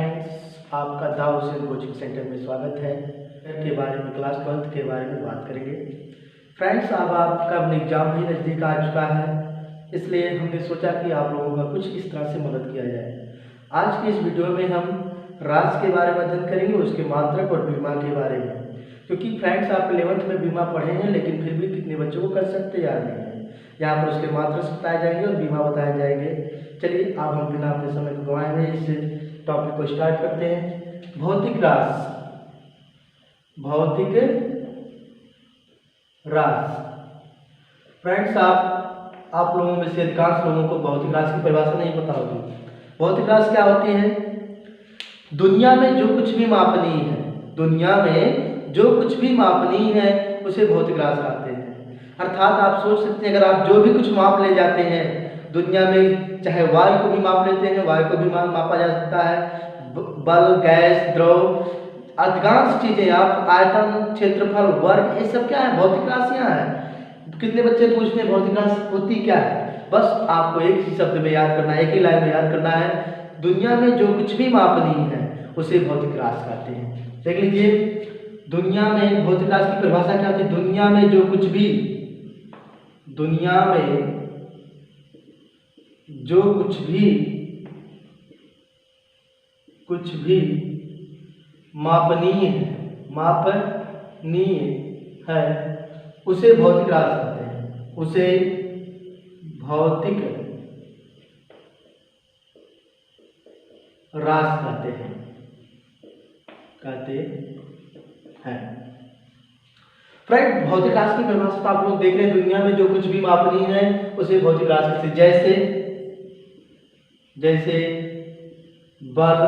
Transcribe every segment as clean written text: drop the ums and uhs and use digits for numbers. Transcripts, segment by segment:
Friends, आपका दाव Hussain coaching centre में स्वागत है। के बारे में क्लास 12 के बारे में बात करेंगे। फ्रेंड्स, अब आपका एग्ज़ाम भी नज़दीक आ चुका है, इसलिए हमने सोचा कि आप लोगों का कुछ इस तरह से मदद किया जाए। आज की इस वीडियो में हम रास के बारे में अध्ययन करेंगे, उसके मात्रक और बीमा के बारे में। क्योंकि फ्रेंड्स, आप 11th में बीमा पढ़े हैं, लेकिन फिर भी कितने बच्चों को कर सकते याद नहीं है। यहाँ पर उसके मात्रक बताए जाएंगे और बीमा बताए जाएंगे। चलिए, अब हम बिना अपने समय को गंवाए हुए इस टॉपिक को स्टार्ट करते हैं। भौतिक रास। भौतिक रास। फ्रेंड्स, आप लोगों में से अधिकांश लोगों को भौतिक रास की परिभाषा नहीं पता होगी। भौतिक रास क्या होती है? दुनिया में जो कुछ भी मापनीय है, दुनिया में जो कुछ भी मापनीय है उसे भौतिक रास कहते हैं। अर्थात आप सोच सकते हैं, अगर आप जो भी कुछ माप ले जाते हैं दुनिया में, चाहे वायु को भी माप लेते हैं, वायु को भी मापा जा सकता है, बल, गैस, द्रव, अधिकांश चीजें, आप आयतन, क्षेत्रफल, वर्ग, ये सब क्या है? भौतिक राशियां हैं। कितने बच्चे पूछते हैं भौतिक राशि होती क्या है? बस आपको एक ही शब्द में याद करना है, एक ही लाइन में याद करना है, दुनिया में जो कुछ भी मापनीय है उसे भौतिक राशि कहते हैं। देख लीजिए, दुनिया में भौतिक राशि की परिभाषा क्या होती है? दुनिया में जो कुछ भी, दुनिया में जो कुछ भी मापनीय है उसे भौतिक राशि कहते हैं। उसे भौतिक राशि कहते हैं। फ्रेंड, भौतिक राशि की परिभाषा आप लोग देख रहे हैं, दुनिया में जो कुछ भी मापनीय है उसे भौतिक राशि कहते हैं। जैसे बल,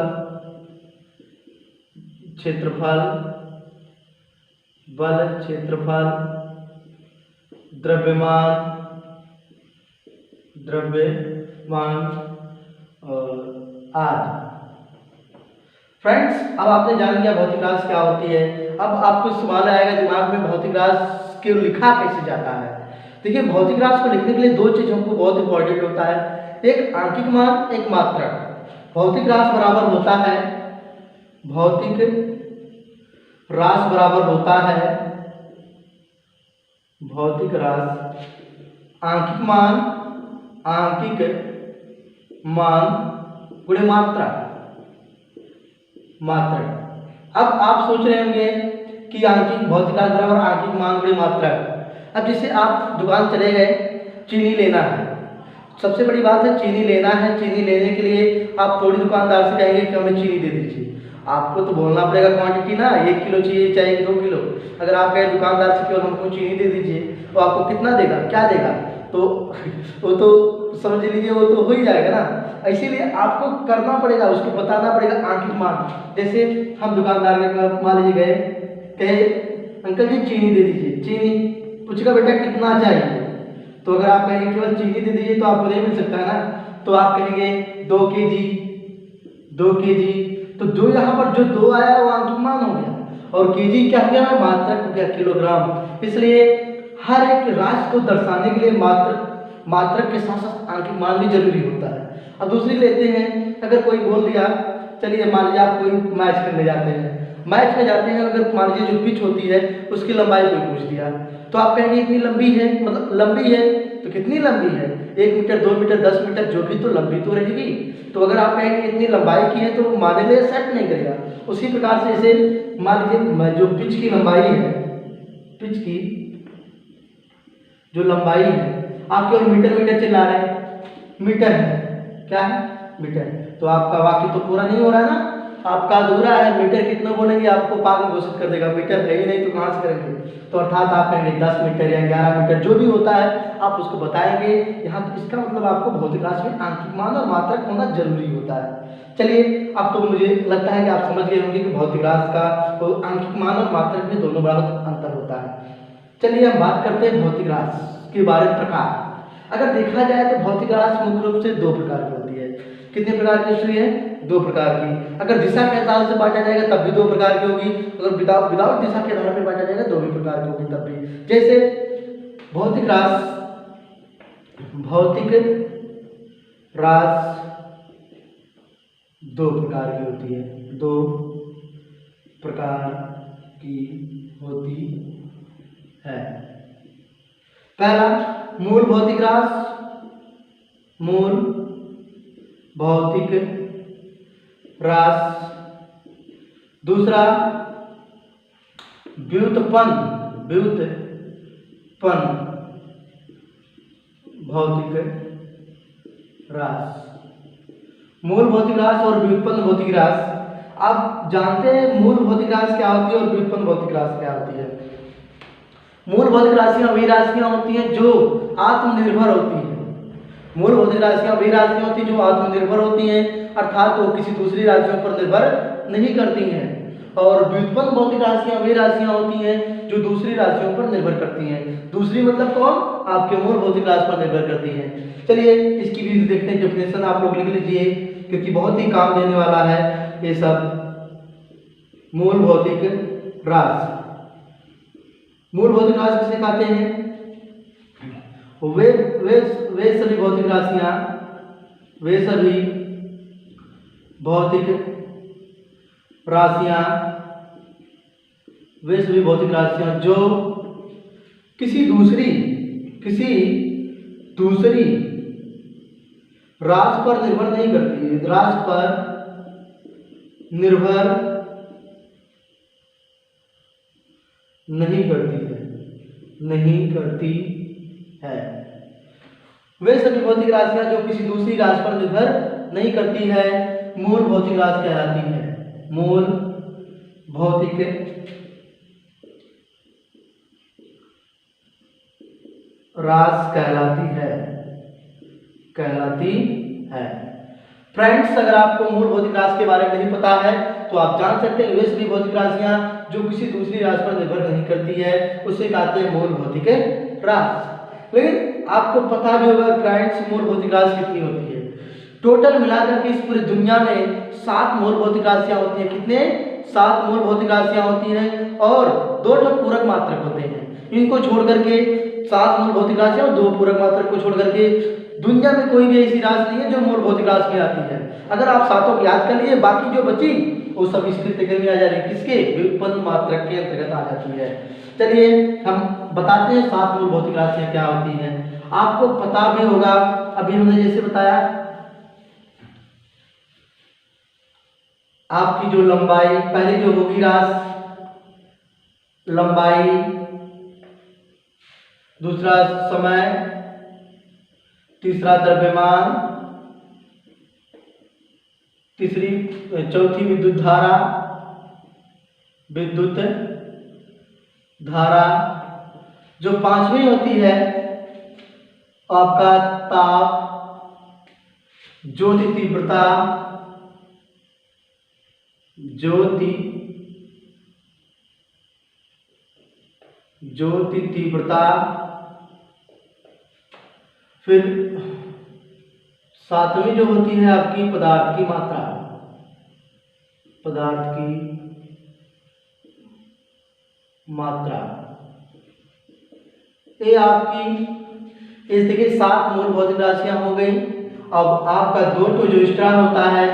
क्षेत्रफल, द्रव्यमान और आदि। फ्रेंड्स, अब आपने जान लिया भौतिक राशि क्या होती है। अब आपको सवाल आएगा दिमाग में, भौतिक राशि के लिखा कैसे जाता है? देखिए, भौतिक राशि को लिखने के लिए दो चीज हमको बहुत इंपॉर्टेंट होता है, एक आंकिक मान, एक मात्रक। भौतिक राशि बराबर होता है, भौतिक राशि बराबर होता है, भौतिक राशि आंकिक मान गुणे मात्रक। अब आप सोच रहे होंगे कि आंकिक भौतिक राशि बराबर आंकिक मान गुणे मात्रक। अब जैसे आप दुकान चले गए, चीनी लेना है, सबसे बड़ी बात है चीनी लेना है। चीनी लेने के लिए आप थोड़ी दुकानदार से कहेंगे कि हमें चीनी दे दीजिए, आपको तो बोलना पड़ेगा क्वांटिटी ना, 1 किलो चाहिए चाहे 2 किलो। अगर आप कहें दुकानदार से केवल हमको चीनी दे दीजिए, तो आपको कितना देगा, क्या देगा? तो वो तो समझ लीजिए वो तो हो ही जाएगा ना। इसीलिए आपको करना पड़ेगा, उसको बताना पड़ेगा आंकिक मान। जैसे हम दुकानदार के मान लीजिए गए, कहे अंकल जी चीनी दे दीजिए। चीनी पूछेगा बेटा कितना चाहिए, तो अगर आप कहेंगे केवल चीनी दे दीजिए तो आपको नहीं मिल सकता है ना, तो आप कहेंगे 2 kg। तो जो यहाँ पर जो 2 आया वो आंकिक मान हो गया, और केजी क्या हो गया? मात्रक हो गया, किलोग्राम। इसलिए हर एक राशि को दर्शाने के लिए मात्रक के साथ साथ आंकिक मान भी जरूरी होता है। अब दूसरी लेते हैं, अगर कोई बोल दिया, चलिए मान लीजिए आप कोई मैच खेलने जाते हैं, अगर मान लीजिए जो पिच होती है उसकी लंबाई कोई पूछ दिया, तो आप कहेंगे इतनी लंबी है, मतलब लंबी है तो कितनी लंबी है? 1 मीटर, 2 मीटर, 10 मीटर, जो भी तो लंबी तो रहेगी। तो अगर आप कहेंगे इतनी लंबाई की है तो माने लिए सेट नहीं करेगा। उसी प्रकार से इसे मान लीजिए जो पिच की लंबाई है, पिच की जो लंबाई है, आप केवल मीटर चिल्ला रहे हैं, मीटर है, क्या है? मीटर। तो आपका वाक्य तो पूरा नहीं हो रहा है ना, आपका अधूरा है। मीटर कितना बोलेंगे आपको पागल घोषित कर देगा, मीटर है ही नहीं तो कहाँ से करेंगे? तो अर्थात आप कहेंगे 10 मीटर या 11 मीटर, जो भी होता है आप उसको बताएंगे। यहाँ तो इसका मतलब आपको भौतिक राशि में आंकिक मान और मात्रक होना जरूरी होता है। चलिए, अब तो मुझे लगता है कि आप समझ गए होंगे कि भौतिक राशि का तो आंकिक मान और मात्रक में दोनों बड़ा अंतर होता है। चलिए, हम बात करते हैं भौतिक राशि के बारे में प्रकार। अगर देखा जाए तो भौतिक राशि मुख्य रूप से 2 प्रकार की होती है। कितने प्रकार की हिस्ट्री है? 2 प्रकार की। अगर दिशा के आधार से बांटा जाएगा तब भी 2 प्रकार की होगी, अगर विदाउट दिशा के आधार पर बांटा जाएगा 2 भी प्रकार की होगी तब भी। जैसे भौतिक राशि दो प्रकार की होती है, दो प्रकार की होती है। पहला मूल भौतिक राशि, मूल भौतिक राशि। दूसरा व्युत्पन्न, व्युत्पन्न भौतिक राशि। मूल भौतिक राशि और व्युत्पन्न भौतिक राशि। आप जानते हैं मूल भौतिक राशि क्या होती है और व्युत्पन्न भौतिक राशि क्या होती है। मूल भौतिक राशियां वही राशियां होती हैं जो आत्मनिर्भर होती हैं। मूल भौतिक राशियां वही राशियां होती हैं जो आत्मनिर्भर होती हैं, अर्थात वो किसी दूसरी राशियों पर निर्भर नहीं करती हैं। और व्युत्पन्न भौतिक राशियां वही राशियां होती हैं जो दूसरी राशियों पर निर्भर करती हैं। दूसरी मतलब कौन, आपके मूल भौतिक राशि पर निर्भर करती हैं। चलिए इसकी भी देखते हैं, डेफिनेशन आप लोग लिख लीजिए क्योंकि बहुत ही काम देने वाला है ये सब। मूल भौतिक राशि, मूल भौतिक राशि किसे कहते हैं? वे वे वे सभी भौतिक राशियां, वे सभी भौतिक राशियां, वे सभी भौतिक राशियां जो किसी दूसरी राशि पर निर्भर नहीं करती है, राशि पर निर्भर नहीं करती है। वे सभी भौतिक राशियां जो किसी दूसरी राशि पर निर्भर नहीं करती है मूल भौतिक राशि कहलाती है। मूल भौतिक राशि कहलाती है। फ्रेंड्स, अगर आपको मूल भौतिक राशि के बारे में नहीं पता है तो आप जान सकते हैं वे सभी भौतिक राशियां जो किसी दूसरी राशि पर निर्भर नहीं करती है उसे कहते हैं मूल भौतिक राशि। लेकिन आपको पता भी होगा फ्रेंड्स मूल भौतिक राशि कितनी होती है। टोटल मिलाकर के इस पूरी दुनिया में 7 मूल भौतिक राशियां होती हैं। कितने? 7 मूल भौतिक राशियां होती हैं और 2 पूरक मात्रक होते हैं। इनको छोड़ करके 7 मूल भौतिक राशियां और 2 पूरक मात्रक को छोड़ करके दुनिया में कोई भी ऐसी राशि नहीं है जो मूल भौतिक राशि में आती है। अगर आप 7 को याद कर लिए, बाकी जो बची वो सब इस कृत्य में आ जा रही है, किसके? व्युत्पन्न मात्रक के अंतर्गत आ जाती है। चलिए हम बताते हैं 7 मूल भौतिक राशियां क्या होती हैं। आपको पता भी होगा, अभी हमने जैसे बताया आपकी जो लंबाई, पहले जो होगी राशि लंबाई, दूसरा समय, तीसरा द्रव्यमान, चौथी विद्युत धारा, जो 5वीं होती है आपका ताप, ज्योति तीव्रता, फिर 7वीं जो होती है आपकी पदार्थ की मात्रा, ये आपकी इस देखिए 7 मूल भौतिक राशियां हो गई। अब आपका 2 जो एक्स्ट्रा होता है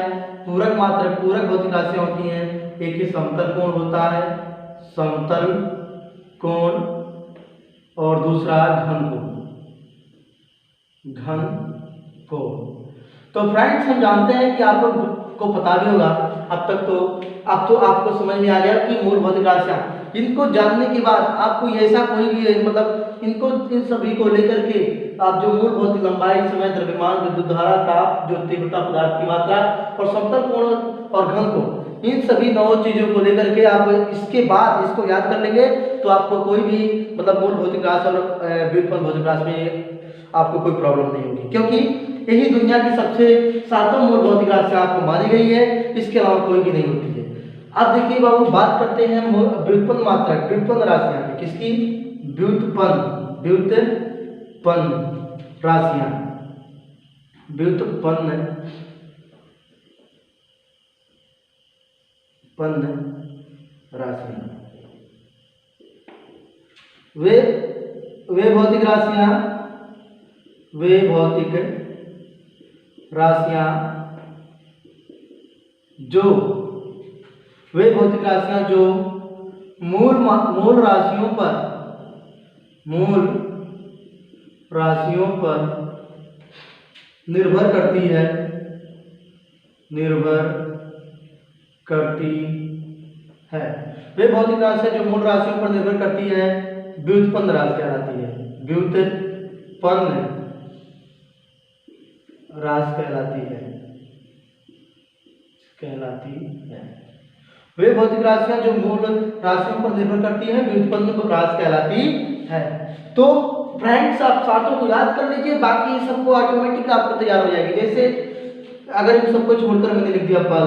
पूरक भौतिक राशियां होती हैं। एक ही समतल कोण होता है, समतल कोण, और दूसरा घन कोण। तो फ्रेंड्स हम जानते हैं कि आप लोग को पता भी होगा अब तक तो आपको समझ में आ गया कि मूल भौतिक राशियां। इनको जानने के बाद आपको ऐसा कोई भी मतलब इन सभी को लेकर के आप जो मूल भौतिक लंबाई, समय, द्रव्यमान, विद्युत धारा, ताप, जो तीव्रता, पदार्थ की मात्रा और समतल कोण और घन कोण, इन सभी 9 चीजों को लेकर के आप इसके बाद इसको याद कर लेंगे तो आपको कोई भी मतलब मूल भौतिक राशि और व्युत्पन्न भौतिक राशि में आपको कोई प्रॉब्लम नहीं होगी, क्योंकि यही दुनिया की सबसे 7 मूल भौतिक राशियां आपको मानी गई है। इसके अलावा कोई भी नहीं होती है। अब देखिए बाबू, बात करते हैं व्युत्पन्न मात्रक, व्युत्पन्न राशियां की। किसकी? व्युत्पन्न राशियां, व्युत्पन्न राशियां, वे भौतिक राशियां जो वे भौतिक राशियां जो मूल राशियों पर निर्भर करती है वे भौतिक राशियां जो मूल राशियों पर निर्भर करती है व्युत्पन्न राशि कहलाती है। व्युत्पन्न राशि कहलाती है। वे भौतिक राशियां जो मूल राशियों पर निर्भर करती है व्युत्पन्न राशि कहलाती है। तो फ्रेंड्स आप सातों को याद कर लीजिए, बाकी सबको ऑटोमेटिक आपको तैयार हो जाएगी। जैसे अगर इन सबको छोड़कर मैंने लिख दिया बल,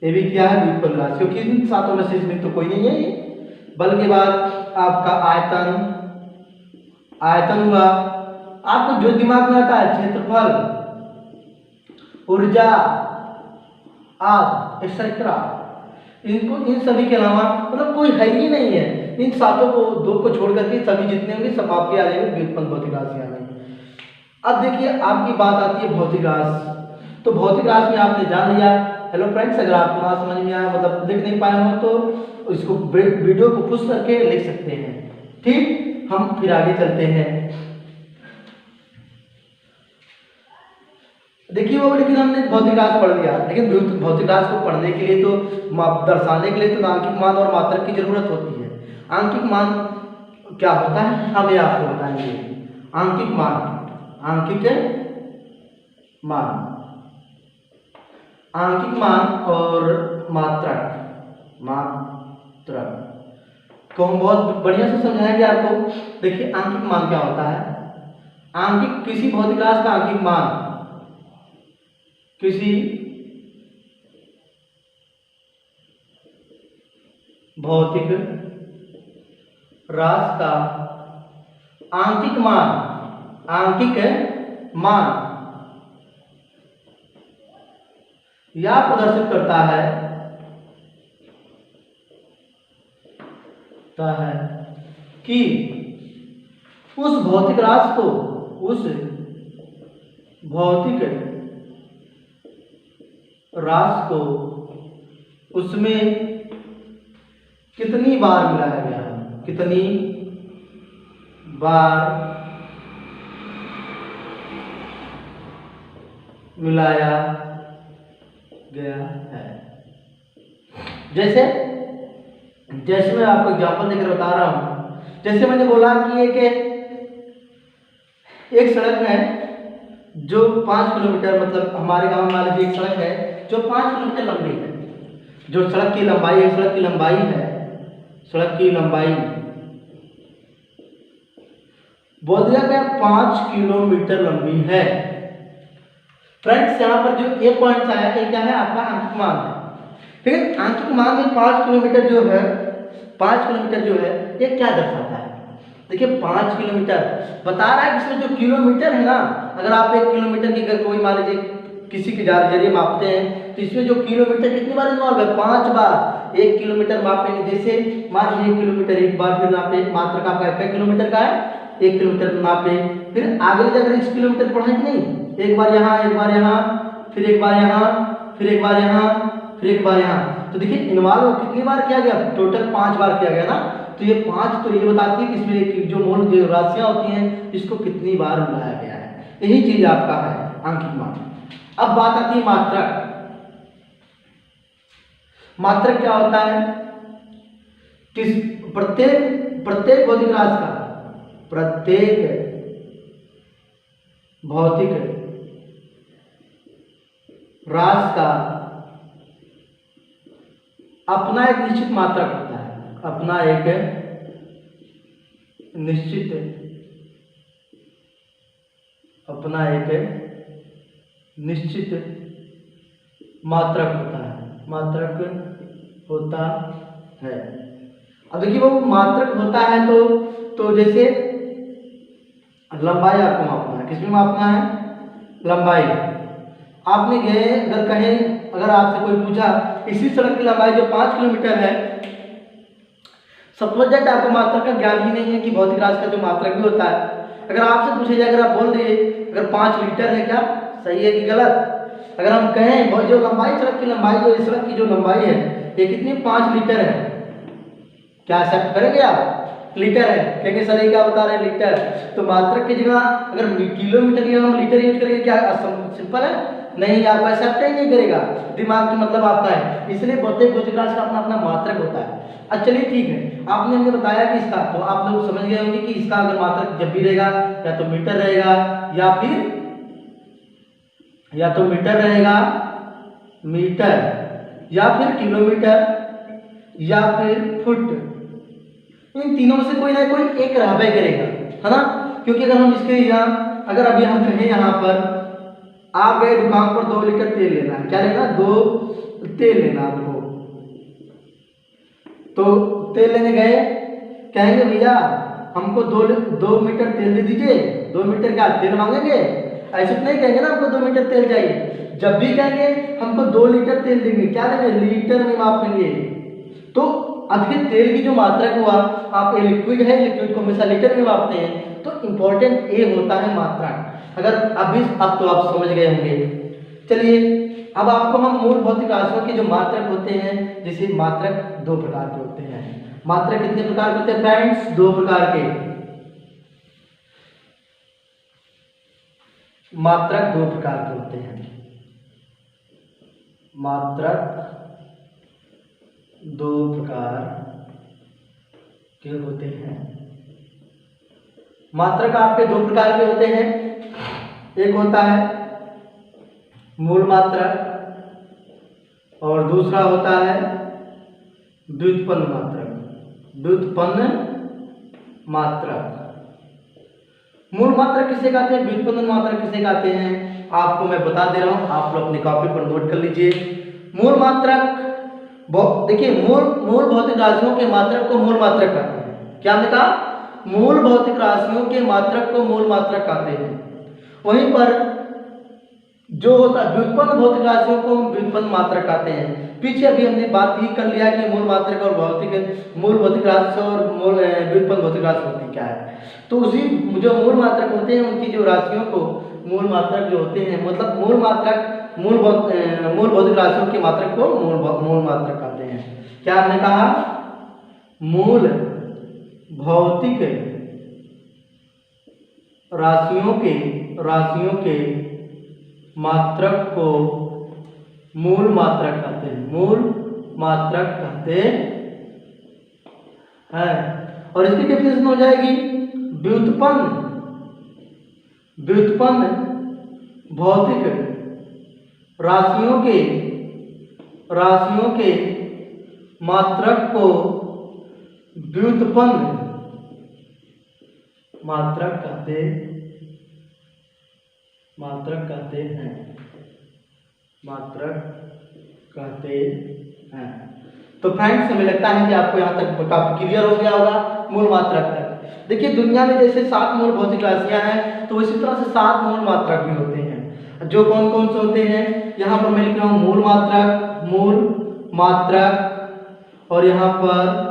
ये भी क्या है व्युत्पन्न राशि, क्योंकि इन सातों में से इसमें तो कोई नहीं है ये। बल के बाद आपका आयतन हुआ, आपको जो दिमाग में आता है क्षेत्रफल, ऊर्जा आदि एक्सेट्रा, इनको इन सभी के अलावा मतलब कोई है ही नहीं है। इन सातों को दो को छोड़ करके सभी जितने होंगे सब आपके आ जाएंगे व्युत्पन्न भौतिक राशि आ जाएंगे। अब देखिए आपकी बात आती है भौतिक राशि। तो भौतिक राशि में आपने जान लिया। हेलो फ्रेंड्स, अगर आपको ना समझ में आया मतलब लिख नहीं पाए हो तो इसको वीडियो को पुश करके लिख सकते हैं। ठीक, हम फिर आगे चलते हैं। देखिए वो, लेकिन हमने भौतिक राशि पढ़ लिया, लेकिन भौतिक राशि को पढ़ने के लिए तो दर्शाने के लिए तो आंकिक मान और मात्रक की जरूरत होती है। आंकिक मान क्या होता है हम ये आपको बताएंगे। आंकिक मान और मात्रक को हम बहुत बढ़िया से समझाएंगे आपको। देखिए आंकिक मान क्या होता है। आंकिक किसी भौतिक राशि का आंकिक मान किसी भौतिक राशि का आंकिक मान यह प्रदर्शित करता है कि उस भौतिक राशि को उसमें कितनी बार मिलाया गया है, जैसे मैं आपको एग्जांपल देकर बता रहा हूं। जैसे मैंने बोला कि एक सड़क है जो 5 किलोमीटर, मतलब हमारे गांव में मान लीजिए एक सड़क है जो 5 किलोमीटर लंबी है। जो सड़क की लंबाई बोल दिया गया 5 किलोमीटर लंबी है। फ्रेंड्स यहाँ पर जो एक पॉइंट आया है क्या है आपका आंकिक मान है। लेकिन आंकिक मान में 5 किलोमीटर जो है ये क्या दर्शाता है। देखिए 5 किलोमीटर बता रहा है, इसमें जो किलोमीटर है ना, अगर आप 1 किलोमीटर की अगर कोई मान लीजिए किसी के जरिए मापते हैं तो इसमें जो किलोमीटर कितनी बार इन्वॉल्व है, 5 बार। 1 किलोमीटर मापेंगे, जैसे मान लीजिए 1 किलोमीटर एक बार, फिर नापे मात्रक आपका 1 किलोमीटर का है, 1 किलोमीटर नापे, फिर आगे जाकर इस किलोमीटर पढ़े कि नहीं, एक बार यहाँ, फिर एक बार यहाँ, फिर एक बार यहाँ। तो देखिए इन्वॉल्व कितनी बार किया गया, टोटल 5 बार किया गया ना। तो ये 5 तो ये बताती है कि इसमें जो मूल जो राशियां होती हैं इसको कितनी बार मिलाया गया है। यही चीज आपका है आंकिक मान। अब बात आती है मात्रक क्या होता है। प्रत्येक भौतिक राशि का, अपना एक निश्चित मात्रक होता है, निश्चित मात्रक होता है। अब देखिए वो मात्रक होता है तो जैसे लंबाई आपको मापना है, किसमें मापना है, लंबाई। आपने गए अगर आपसे कोई पूछा इसी सड़क की लंबाई जो 5 किलोमीटर है, सपोज दैट आपको मात्रक का ज्ञान ही नहीं है कि भौतिक राशि का जो मात्रक भी होता है। अगर आपसे पूछे जाए, अगर आप बोल रहे अगर 5 लीटर है क्या, सही है कि गलत, अगर हम कहें वो जो लंबाई सड़क की लंबाई जो सड़क की जो लंबाई है ये कितनी 5 लीटर है, क्या एक्सेप्ट करेंगे आप? लीटर है, कहेंगे सर ये क्या बता रहे हैं लीटर, तो मात्रक की जगह अगर किलोमीटर की हम लीटर यूज करेंगे, क्या सिंपल है? नहीं, आपको एक्सेप्ट ही नहीं करेगा, दिमाग की मतलब आपका है, इसलिए भौतिक राशि का अपना अपना मात्रक होता है। अच्छा चलिए ठीक है, आपने हमें बताया कि इसका, तो आप लोग समझ गए होंगे कि इसका अगर मात्रक जब भी रहेगा या तो मीटर रहेगा या तो मीटर रहेगा, मीटर या फिर किलोमीटर या फिर फुट, इन तीनों में से कोई ना कोई एक रहबे करेगा, है ना? क्योंकि अगर हम इसके यहाँ अगर अभी हम कहें यहाँ पर आप गए दुकान पर 2 लीटर तेल लेना है, क्या लेना? 2 तेल लेना आपको, तो तेल लेने गए, कहेंगे भैया हमको 2 मीटर तेल दे दीजिए, 2 मीटर क्या तेल मांगेंगे? ऐसे तो नहीं कहेंगे ना हमको 2 मीटर तेल चाहिए, जब भी कहेंगे हमको 2 लीटर तेल देंगे, क्या देंगे? लीटर में मापेंगे। तो अधिक तेल की जो मात्रा हुआ, आप ये लिक्विड है, लिक्विड को हमेशा लीटर में मापते हैं, तो इंपॉर्टेंट ये होता है मात्रा। अगर अब तो आप समझ गए होंगे। चलिए अब आपको हम मूल भौतिक राशियों के जो मात्रक होते हैं, जैसे मात्रक 2 प्रकार के होते हैं। मात्रक कितने प्रकार के होते हैं फ्रेंड्स? 2 प्रकार के। मात्रक 2 प्रकार के होते हैं। मात्रक 2 प्रकार के होते हैं। मात्रक आपके 2 प्रकार के होते हैं। एक होता है मूल मात्रक और दूसरा होता है व्युत्पन्न मात्रक। व्युत्पन्न मात्रक। मूल मात्रक किसे कहते हैं, व्युत्पन्न मात्रक किसे कहते हैं, आपको मैं बता दे रहा हूं, आप लोग अपनी कॉपी पर नोट कर लीजिए। मूल मात्रक, देखिए मूल भौतिक राशियों के मात्रक को मूल मात्रक कहते हैं। क्या हमने कहा? मूल भौतिक राशियों के मात्रक को मूल मात्रक कहते हैं। वहीं पर जो होता है व्युत्पन्न भौतिक राशियों को व्युत्पन्न मात्रक कहते हैं। पीछे अभी हमने बात ही कर लिया कि मूल मात्रक और मूल भौतिक राशि और व्युत्पन्न भौतिक राशि होती क्या है। तो उसी जो मूल मात्रक होते हैं उनकी जो राशियों को मूल मात्रक जो होते हैं, मतलब मूल मात्रक मूल भौतिक राशियों के मात्रक को मूल मात्रक कहते हैं। क्या हमने कहा? मूल भौतिक राशियों के मात्रक को मूल मात्रक कहते हैं। मूल मात्रक कहते हैं। और इसकी डेफिनेशन हो जाएगी व्युत्पन्न भौतिक राशियों के मात्रक को व्युत्पन्न मात्रक कहते हैं। मात्रक कहते हैं। तो फ्रेंड्स हमें लगता है कि आपको यहाँ तक काफी क्लियर हो गया होगा मूल मात्रक तक। देखिए दुनिया में जैसे 7 मूल भौतिक राशियां हैं, तो इसी तरह से 7 मूल मात्रक भी होते हैं। जो कौन कौन से होते हैं, यहाँ पर मैं लिख रहा हूँ मूल मात्रक, और यहाँ पर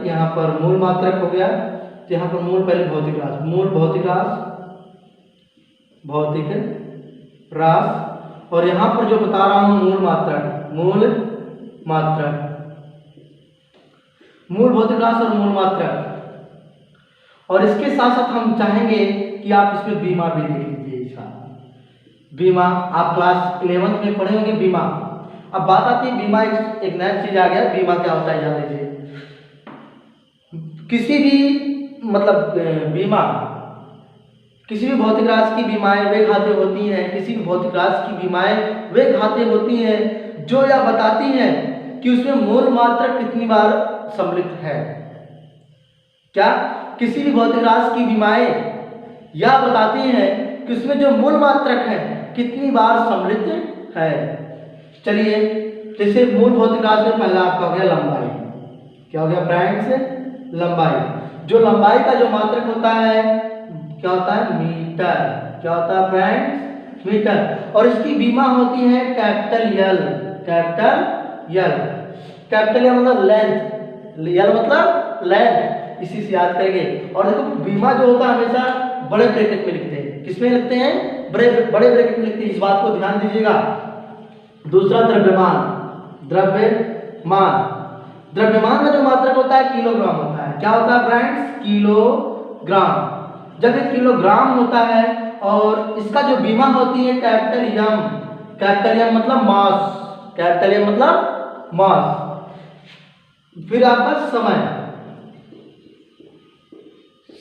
यहाँ पर मूल मात्रक हो गया, तो यहाँ पर मूल पहले भौतिक राशि, मूल भौतिक राशि, और यहाँ पर जो बता रहा हूँ मूल भौतिक राशि और मूल मात्रक। और इसके साथ साथ हम चाहेंगे कि आप इसमें बीमा भी देख लीजिए। इसका बीमा आप क्लास 11th में पढ़े होंगे बीमा। अब बात आती है बीमा, एक नया चीज आ गया, बीमा क्या होता है जान लीजिए। किसी भी बीमा, किसी भी भौतिक राशि की बीमाएं वे खाते होती हैं, किसी भी भौतिक राशि की बीमाएं वे खाते होती हैं जो यह बताती हैं कि उसमें मूल मात्रक कितनी बार सम्मिलित है। क्या? किसी भी भौतिक राशि की बीमाएं यह बताती हैं कि उसमें जो मूल मात्रक है कितनी बार सम्मिलित है। चलिए जैसे मूल भौतिक राशि में पहला आपका हो गया लंबाई। क्या हो गया फ्रेंड्स? लंबाई। जो लंबाई का जो मात्रक होता है क्या होता है? मीटर। क्या होता है फ्रेंड्स? मीटर। और इसकी बीमा होती है कैपिटल यल। कैपिटल यल मतलब लेंथ, यल मतलब लेंथ, इसी से याद करेंगे। और देखो बीमा जो होता है हमेशा बड़े ब्रैकेट में लिखते हैं, किसमें लिखते हैं? बड़े बड़े ब्रैकेट में लिखते हैं, इस बात को ध्यान दीजिएगा। दूसरा द्रव्यमान, द्रव्यमान द्रव्यमान में जो मात्रक होता है किलोग्राम होता है। क्या होता है फ्रेंड्स? किलोग्राम। जब एक किलोग्राम होता है और इसका जो बीमा होती है कैपिटल एम, कैपिटल एम मतलब मास, कैपिटल एम मतलब मास। फिर आपका समय,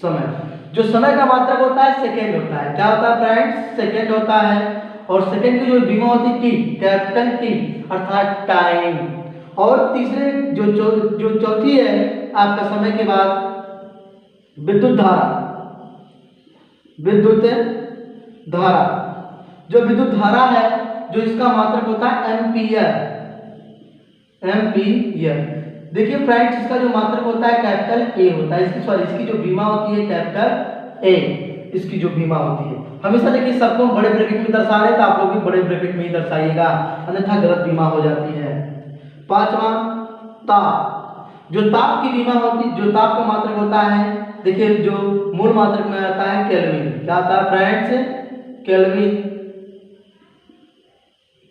समय जो समय का मात्रक होता है सेकेंड होता है। क्या होता है फ्रेंड्स? सेकेंड होता है। और सेकेंड की जो बीमा होती है टी, कैपिटल टी अर्थात टाइम। और तीसरे जो चौथी है आपका समय के बाद विद्युत धारा, विद्युत धारा। जो विद्युत धारा है जो इसका मात्रक होता है एम्पियर, एम्पियर। देखिए फ्रेंड्स इसका जो मात्रक होता है कैपिटल ए होता है, इसकी सॉरी इसकी जो बीमा होती है कैपिटल ए, इसकी जो बीमा होती है। हमेशा देखिए सबको बड़े ब्रैकेट में दर्शा रहे तो आप लोग भी बड़े ब्रैकेट में ही दर्शाइएगा, अन्यथा गलत बीमा हो जाती है। पांचवा ताप। जो ताप की बीमा होती है, जो ताप का मात्रक होता है, देखिए जो मूल मात्रक में आता है केल्विन। क्या आता है फ्रेंड्स? Kelvin,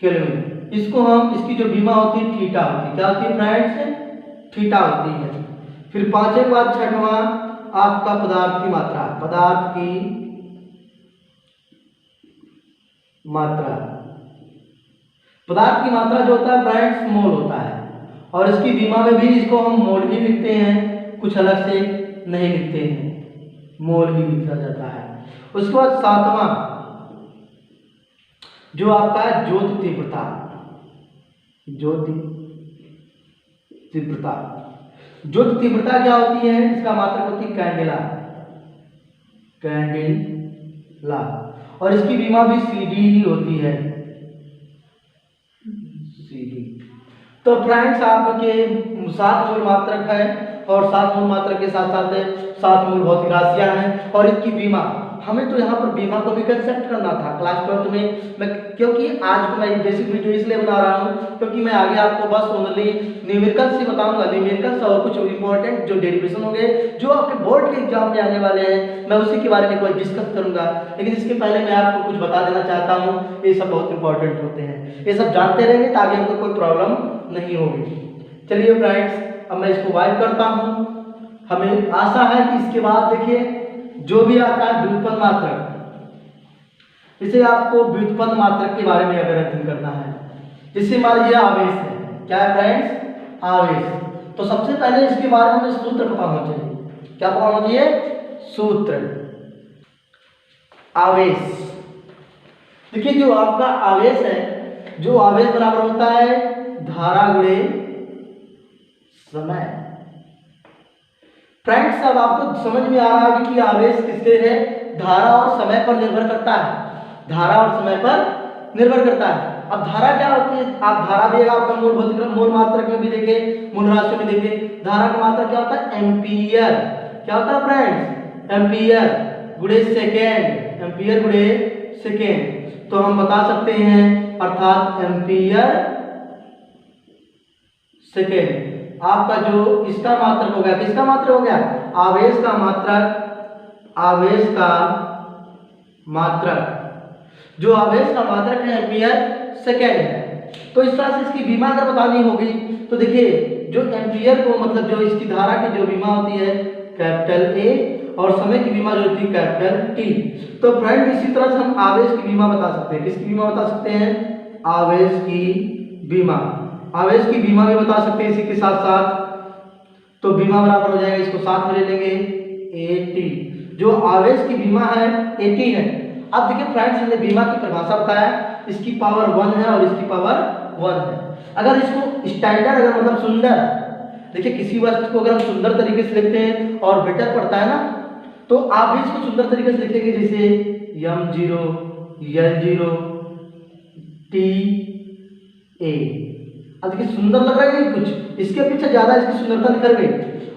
kelvin. इसको हम, इसकी जो बीमा होती है थीटा होती है। क्या होती है फ्रेंड्स? थीटा होती है। फिर पांचवें के बाद छठवां आपका पदार्थ की मात्रा, पदार्थ की मात्रा। पदार्थ की मात्रा जो होता है फ्रेंड्स मोल होता है, और इसकी बीमा में भी इसको हम मोल ही लिखते हैं, कुछ अलग से नहीं लिखते हैं, मोल ही लिखा जाता है। उसके बाद सातवां जो आपका ज्योति तीव्रता, ज्योति तीव्रता। ज्योति तीव्रता क्या होती है? इसका मात्रक होती है कैंडेला, कैंडेला। और इसकी बीमा भी सीडी ही होती है, सीडी। तो फ्रेंड्स आपके 7 मूल मात्रक है, और 7 मूल मात्रक के साथ साथ 7 मूल भौतिक राशियां हैं, और इनकी बीमा। हमें तो यहाँ पर बीमा को भी कंसेप्ट करना था क्लास 12 में। मैं क्योंकि आज को मैं बेसिक वीडियो इसलिए बना रहा हूँ क्योंकि मैं आगे आपको बस ओनली न्यूमेरिकल्स ही बताऊंगा, न्यूमेरिकल्स और कुछ इंपॉर्टेंट जो डेरिवेशन होंगे जो आपके बोर्ड के एग्जाम में आने वाले हैं, मैं उसी के बारे में कोई डिस्कस करूंगा। लेकिन इसके पहले मैं आपको कुछ बता देना चाहता हूँ, ये सब बहुत इंपॉर्टेंट होते हैं, ये सब जानते रहेंगे ताकि हमको कोई प्रॉब्लम नहीं होगी। चलिए फ्रेंड्स अब मैं इसको वाइप करता हूँ। हमें आशा है कि इसके बाद देखिए जो भी आता है व्युत्पन्न मात्रक, इसे आपको व्युत्पन्न मात्रक के बारे में अगर अध्ययन करना है, जिससे मान लीजिए आवेश है। क्या है फ्रेंड्स? आवेश। तो सबसे पहले इसके बारे में सूत्र पता होना चाहिए। क्या पता होना चाहिए? सूत्र। आवेश, देखिए जो आपका आवेश है, जो आवेश बराबर होता है धारा गुणे समय। फ्रेंड्स अब आपको समझ में आ रहा है कि आवेश किसके है? धारा और समय पर निर्भर करता है, धारा और समय पर निर्भर करता है। अब धारा क्या होती है? आप धारा देगा आपका मूल भौतिक मूल मात्रक में भी देखें, मूल राशि में देखें, धारा का मात्रक क्या होता है? एम्पियर। क्या होता है फ्रेंड्स? एम्पियर गुणे सेकेंड, एम्पियर गुणे सेकेंड। तो हम बता सकते हैं अर्थात एम्पियर सेकेंड। आपका जो इसका मात्रक हो गया, किसका मात्रक हो गया? आवेश का मात्रक, आवेश का मात्रक। जो आवेश का मात्रक है एम्पियर सेकेंड है। तो इस तरह से इसकी बीमा अगर बतानी होगी तो देखिए जो एम्पियर को मतलब जो इसकी धारा की जो बीमा होती है कैपिटल ए, और समय की बीमा जो होती है कैपिटल टी। तो फ्रेंड इसी तरह से हम आवेश की बीमा बता सकते हैं। किसकी बीमा बता सकते हैं? आवेश की बीमा। आवेश की बीमा भी बता सकते हैं इसी के साथ साथ। तो बीमा बराबर हो जाएगा, इसको साथ में ले लेंगे AT। जो आवेश की बीमा है AT है। अब देखिए फ्रेंड्स हमने बीमा की परिभाषा बताया, इसकी पावर 1 है और इसकी पावर 1 है। अगर इसको स्टैंडर्ड अगर मतलब सुंदर, देखिए किसी वस्तु को अगर हम सुंदर तरीके से लिखते हैं और बेटर पड़ता है ना, तो आप भी इसको सुंदर तरीके से लिखेंगे, जैसे M0 L0 TA। अब देखिए सुंदर लग रहा है कुछ, इसके पीछे ज्यादा इसकी सुंदरता निकल गई,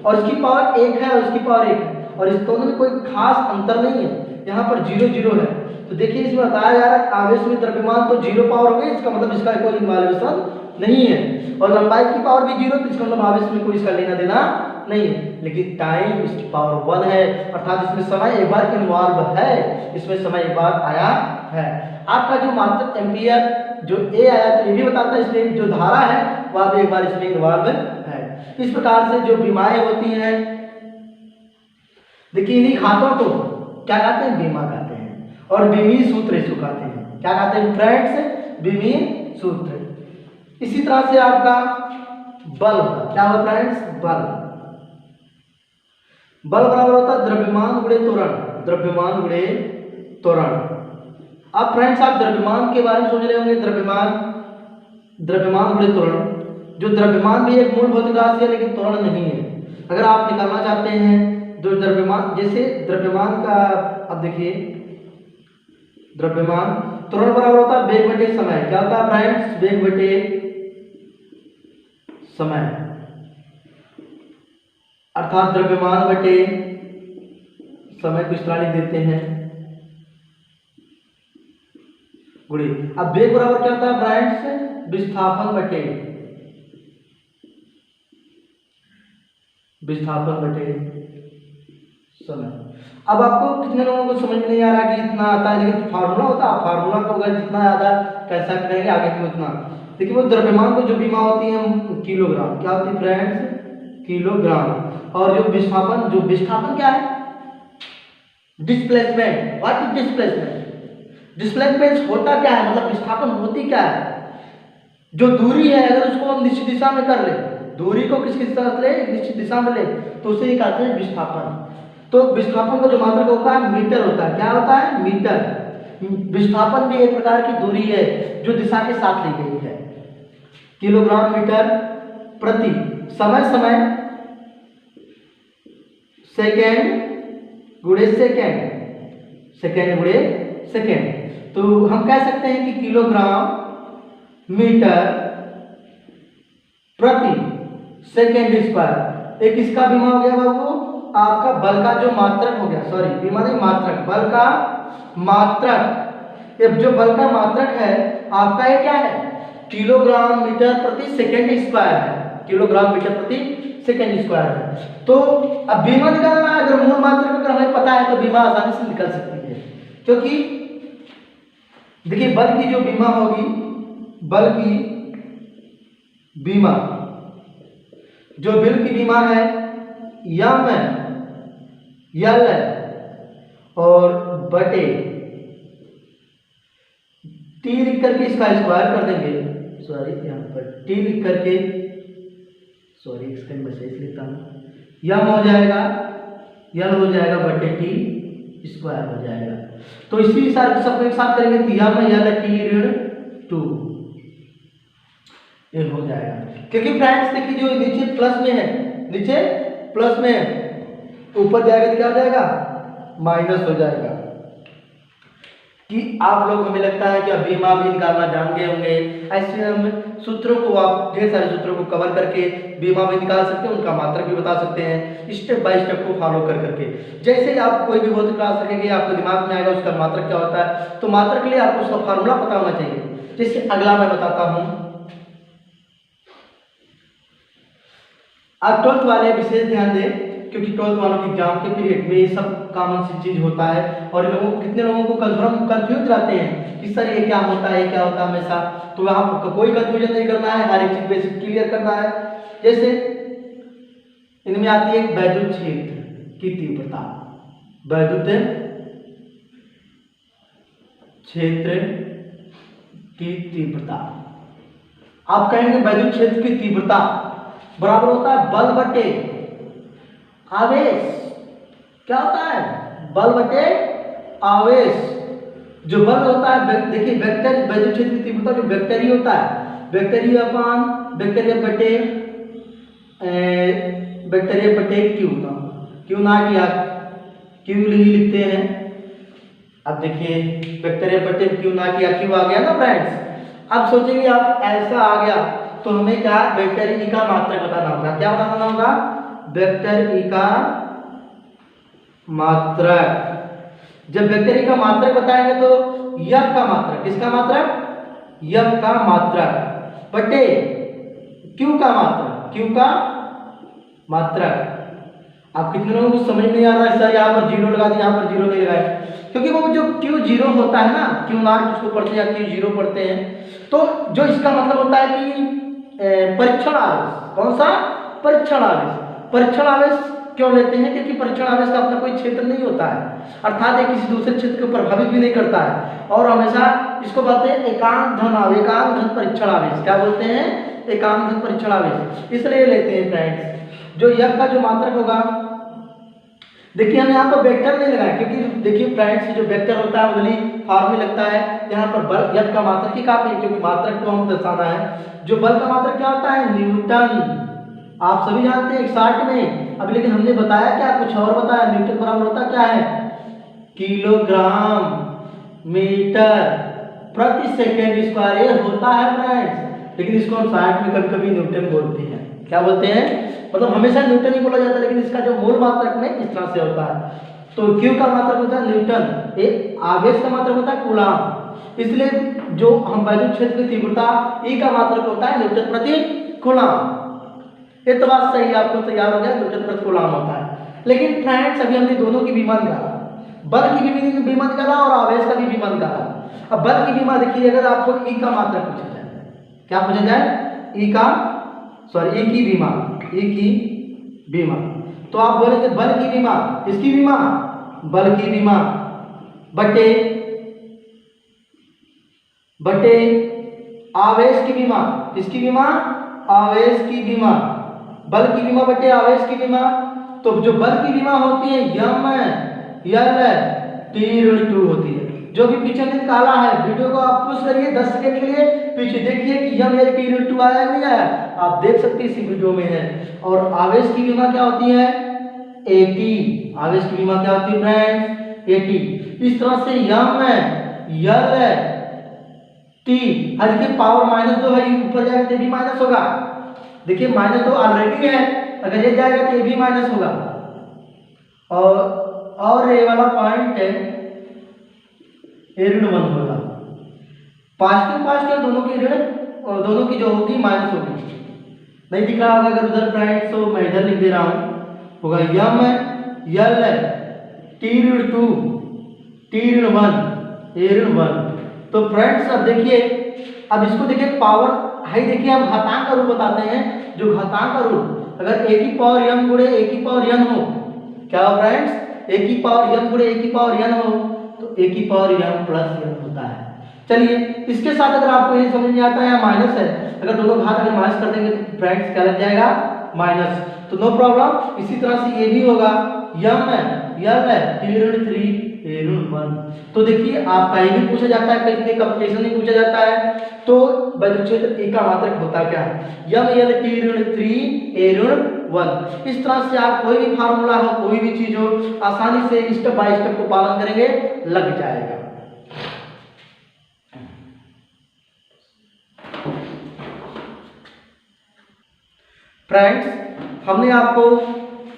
और इसकी पावर 1 है और इसकी पावर 1 है, और इस दोनों में कोई खास अंतर नहीं है। यहाँ पर 0 0 है। तो देखिए इसमें बताया जा रहा है आवेश में द्रव्यमान तो 0 पावर हो गई, इसका मतलब इसका कोई इन्वॉल्यूशन नहीं है, और लंबाई की पावर भी 0, तो इसका मतलब आवेश में कोई इसका लेना देना नहीं है, लेकिन टाइम इसकी पावर 1 है, अर्थात इसमें समय एक बार इन्वॉल्व है, इसमें समय एक बार आया है। आपका जो मात्रक एम्पियर जो ए आया तो ये भी बताता है, इसमें जो धारा है वह भी एक बार इसमें इन्वॉल्व है। इस प्रकार से जो बीमाएं होती हैं, देखिए इन्हीं खातों को क्या कहते हैं, बीमा कहते हैं, और बीमीय सूत्र इसको कहते हैं। क्या कहते हैं फ्रेंड्स, बीमीय सूत्र। इसी तरह से आपका बल, क्या होगा फ्रेंड्स, बल बराबर होता है द्रव्यमान गुणे त्वरण, द्रव्यमान गुणे त्वरण। अब फ्रेंड्स आप द्रव्यमान के बारे में सोच रहे होंगे, द्रव्यमान गुणे त्वरण। जो द्रव्यमान भी एक मूल भौतिक राशि है लेकिन त्वरण नहीं है। अगर आप निकालना चाहते हैं जो द्रव्यमान, जैसे द्रव्यमान का, अब देखिए द्रव्यमान त्वरण बराबर होता है वेग बटे समय। क्या होता है फ्रेंड्स, वेग बटे समय, अर्थात द्रव्यमान बटे समय को इस तरह लिख देते हैं गुणे। अब वेग बराबर क्या होता है फ्रेंड्स, विस्थापन बटे समय। अब आपको कितने लोगों को समझ में नहीं आ रहा कि इतना आता है, लेकिन फार्मूला होता है, फार्मूला को अगर जितना ज्यादा कैसा करेंगे आगे क्यों उतना। देखिए वो द्रव्यमान को जो बीमा होती है किलोग्राम, क्या होती है फ्रेंड्स, किलोग्राम। और जो विस्थापन क्या है, displacement. What is displacement, displacement होता क्या है, मतलब विस्थापन होती क्या है, जो दूरी है अगर उसको हम निश्चित दिशा में कर ले, दूरी को किस दिशा से ले, निश्चित दिशा में ले, तो उसे ही कहते हैं विस्थापन। तो विस्थापन का जो मात्रक होता है मीटर होता है। क्या होता है, मीटर। विस्थापन भी एक प्रकार की दूरी है जो दिशा के साथ ली गई है। किलोग्राम मीटर प्रति समय सेकेंड गुणे सेकेंड। तो हम कह सकते हैं कि किलोग्राम मीटर प्रति सेकेंड स्क्वायर। एक इसका बीमा हो गया बाबू, आपका बल का जो मात्रक हो गया, सॉरी बीमा नहीं मात्रक, बल का मात्रक। ये जो बल का मात्रक है आपका ये क्या है, किलोग्राम मीटर प्रति सेकेंड स्क्वायर है, किलोग्राम मीटर प्रति सेकेंड स्क्वायर है। तो अब बीमा निकालना है, अगर मूल मात्रक अगर हमें पता है तो बीमा आसानी से निकल सकती है। क्योंकि देखिए बल की जो बीमा होगी, बल की बीमा, जो बल की बीमा है यम यल और बटे टी लिख करके इसका स्क्वायर कर देंगे, सॉरी यहाँ पर टी लिख करके, सॉरी इसका मैं सही लिखता हूँ, यम हो जाएगा यल हो जाएगा बटे टी स्क्वायर हो जाएगा। तो इसी साथ सबको एक साथ करेंगे तो यम यल टी ऋण 2 ये हो जाएगा। क्योंकि फ्रेंड्स देखिए जो नीचे प्लस में है, नीचे प्लस में है, ऊपर जाएगा तो क्या हो जाएगा, माइनस हो जाएगा। कि आप लोग, हमें लगता है कि अब बीमा भी निकालना जान गए होंगे, ऐसे हम सूत्रों को, आप ढेर सारे सूत्रों को कवर करके बीमा भी निकाल सकते हैं, उनका मात्रक भी बता सकते हैं, स्टेप बाय स्टेप को फॉलो कर करके। जैसे ही आप कोई भी भौतिक क्लास रखेंगे आपको दिमाग में आएगा उसका मात्रक क्या होता है, तो मात्रक के लिए आपको उसका फार्मूला पता होना चाहिए। जैसे अगला मैं बताता हूँ, आप 12th वाले विशेष ध्यान दें, क्योंकि 12th वालों के एग्जाम के पीरियड में ये सब कॉमन सी चीज होता है, और इन लोगों को, कितने लोगों को कंफ्यूज रहते हैं कि सर ये क्या होता है, क्या होता है हमेशा। तो आपको कोई कंफ्यूजन नहीं करना है, हर एक चीज बेसिक क्लियर करना है। जैसे इनमें आती है वैद्युत क्षेत्र की तीव्रता, वैद्युत क्षेत्र की तीव्रता। आप कहेंगे वैद्युत क्षेत्र की तीव्रता बराबर होता है बल बटे आवेश। क्या होता है, बल बटे आवेश। जो बल होता है, देखिए वेक्टर, वैद्युत क्षेत्र की तीव्रता जो वेक्टर ही होता है, वेक्टरिया अपान वेक्टरिया बटे क्यू ना किया, क्यू ही लिखते हैं। अब देखिए वेक्टरिया बटे क्यू ना किया, क्यू आ गया ना फ्रेंड्स। अब सोचेंगे आप ऐसा आ गया तो हमें क्या वेक्टर ई का मात्रक बताना होगा। क्या बताना होगा, वेक्टर ई का मात्रक। जब वेक्टर ई का मात्रक बताएंगे तो यम का मात्रक, किसका मात्रक, यम का मात्रक बटे क्यू का मात्रक, क्यू का मात्रक। आप कितने लोगों को समझ नहीं आ रहा है सर यहाँ पर जीरो लगा दिया, यहाँ पर जीरो नहीं लगाए, क्योंकि वो जो क्यू जीरो होता है ना, क्यू नॉट जिसको पढ़ते हैं या क्यू जीरो पढ़ते हैं, तो जो इसका मतलब होता है कि परीक्षण आवेश। कौन सा? परीक्षण आवेश। परीक्षण आवेश क्यों लेते हैं? क्योंकि परीक्षण आवेश का अपना कोई क्षेत्र नहीं होता है, अर्थात ये किसी दूसरे क्षेत्र को प्रभावित भी नहीं करता है, और हमेशा इसको बोलते हैं एकांक धन आवेश, एकांक धन परीक्षण आवेश। क्या बोलते हैं? एकांक धन परीक्षण आवेश, इसलिए लेते हैं फ्रेंड्स। जो यह का जो मात्रक होगा, देखिए हम यहाँ पर वेक्टर नहीं लगाए, क्योंकि देखिए फ्रेंड्स जो वेक्टर होता है वही फॉर्म में लगता है। यहाँ पर बल यद का मात्रक ही काफी है, क्योंकि मात्रक को हम दर्शाना है। जो बल का मात्रक क्या होता है? न्यूटन। आप सभी जानते हैं 61 में, अब लेकिन हमने बताया क्या, कुछ और बताया। न्यूटन बराबर होता क्या है? किलोग्राम मीटर प्रति सेकेंड स्क्वायर होता है फ्रेंड्स, लेकिन इसको हम 60 में कभी कभी न्यूटन बोलते हैं। क्या बोलते हैं? मतलब हमेशा न्यूटन ही बोला जाता है, लेकिन इसका जो मूल मात्रक में इस तरह से होता है। तो क्यू का मात्रक होता है न्यूटन, एक आवेश का मात्रक होता है कूलाम। इसलिए जो हम वैद्युत क्षेत्र की तीव्रता ई का मात्रक होता है न्यूटन प्रति कूलाम। ये तो बात सही, आपको तैयार हो गया, न्यूटन प्रति कूलाम होता है। लेकिन फ्रेंड्स अभी हमने दोनों की बीमा निकाला, बल की भी बीमा निकाला और आवेश का भी बीमा निकाला। अब बल की बीमा देखिए, अगर आपको ई का मात्रक पूछा जाए, क्या पूछा जाए? ई का सॉरी ई की बीमा, ई की बीमा, तो आप बोलेंगे बल की बीमा, इसकी बीमा, बल की बीमा बटे बटे आवेश की बीमा, किसकी बीमा? आवेश की बीमा। बल की बीमा बटे आवेश की बीमा। तो जो बल की बीमा होती है यम यल टी ऋण 2 होती है। जो भी पीछे निकाला है, वीडियो को आप पुश करिए 10 सेकंड के लिए, पीछे देखिए कि यम यल टी ऋण 2 आया या नहीं आया, आप देख सकते हैं इसी वीडियो में है। और आवेश की बीमा क्या होती है? एटी। आवेश की बीमा क्या होती है फ्रेंड्स? एटी। इस तरह से यम यल टी, देखिए पावर -2 है, ऊपर जाएगा तो भी माइनस होगा। देखिए -2 ऑलरेडी है, अगर ये जाएगा तो ये भी माइनस होगा। और ये वाला पॉइंट है ये ऋण 1 होगा। पॉजिटिव दोनों की ऋण, दोनों की जो होगी माइनस होगी। नहीं दिख रहा होगा अगर उधर फ्रेंड्स, तो मैं इधर लिख दे रहा हूँ, होगा यम यल टी ऋण 2 टी ऋण 1 ए ऋण 1। तो फ्रेंड्स अब देखिए, अब इसको देखिए पावर हाई, देखिए हम घातांक का रूप बताते हैं। जो घातांक का रूप अगर a की पावर m गुणे a की पावर n हो, क्या हो फ्रेंड्स? a की पावर m गुणे a की पावर n हो, तो a की पावर m प्लस n होता है। चलिए इसके साथ अगर आपको ये समझ में आता है माइनस है, अगर दोनों घात अगर माइनस कर देंगे तो फ्रेंड्स क्या लग जाएगा? माइनस। तो नो प्रॉब्लम। इसी तरह से ये भी होगा यम यल टी ऋण 3 ए ऋण 1। तो देखिए आपका ये भी पूछा जाता है, कहीं कंपटीशन में पूछा जाता है। तो वैद्युत क्षेत्र ई का मात्रक होता क्या है? यम यल टी ऋण 3 ए ऋण 1। इस तरह से आप कोई भी फार्मूला हो, कोई भी चीज हो, आसानी से स्टेप बाय स्टेप को पालन करेंगे, लग जाएगा। फ्रेंड्स हमने आपको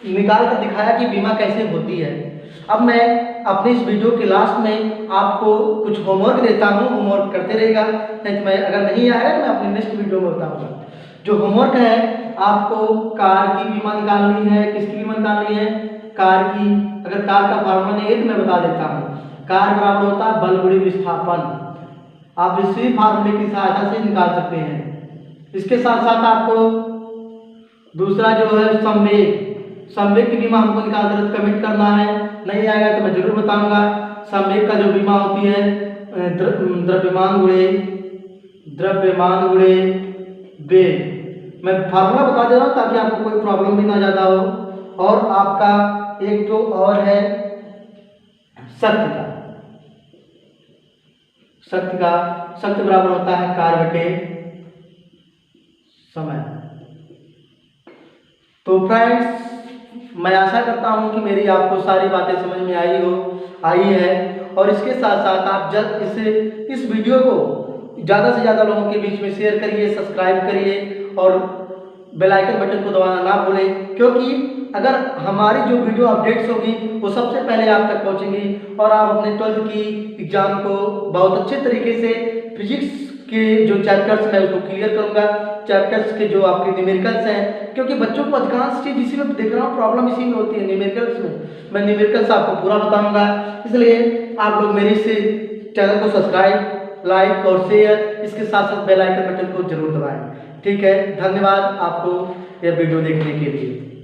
निकाल कर दिखाया कि बीमा कैसे होती है। अब मैं अपने इस वीडियो के लास्ट में आपको कुछ होमवर्क देता हूँ, होमवर्क करते रहेगा, नहीं तो मैं अगर नहीं आएगा तो मैं अपने नेक्स्ट वीडियो में बताऊंगा। जो होमवर्क है, आपको कार की बीमा निकालनी है। किसकी बीमा निकालनी है? कार की। अगर कार का फार्मूला नहीं है तो मैं बता देता हूँ। कार बराबर होता है बल गुणे विस्थापन। आप इसी फार्मूले की सहायता से निकाल सकते हैं। इसके साथ साथ आपको दूसरा जो है संवेग, संवेग की बीमा हमको निकाल कर कमेंट करना है। नहीं आएगा तो मैं जरूर बताऊंगा। संवेग का जो बीमा होती है द्रव्यमान गुणे वेग। मैं फार्मूला बता दे रहा हूँ ताकि आपको कोई प्रॉब्लम भी ना ज़्यादा हो। और आपका एक जो और है शक्ति बराबर होता है कार्य बटे समय। तो फ्रेंड्स मैं आशा करता हूं कि मेरी आपको सारी बातें समझ में आई है। और इसके साथ साथ आप जल्द इस वीडियो को ज़्यादा से ज़्यादा लोगों के बीच में शेयर करिए, सब्सक्राइब करिए और बेल आइकन बटन को दबाना ना भूलें, क्योंकि अगर हमारी जो वीडियो अपडेट्स होगी वो सबसे पहले आप तक पहुंचेंगी और आप अपने 12th की एग्जाम को बहुत अच्छे तरीके से फिजिक्स के जो चैप्टर्स मैं उसको क्लियर करूँगा, चैप्टर्स के जो आपके न्यूमेरिकल्स हैं, क्योंकि बच्चों को अधिकांश चीज़ इसी में देख रहा हूँ, प्रॉब्लम इसी में होती है न्यूमेरिकल्स में। मैं न्यूमेरिकल्स आपको पूरा बताऊँगा, इसलिए आप लोग मेरे से चैनल को सब्सक्राइब, लाइक और शेयर, इसके साथ साथ बेल आइकन बटन को जरूर दबाएं। ठीक है, धन्यवाद आपको यह वीडियो देखने के लिए।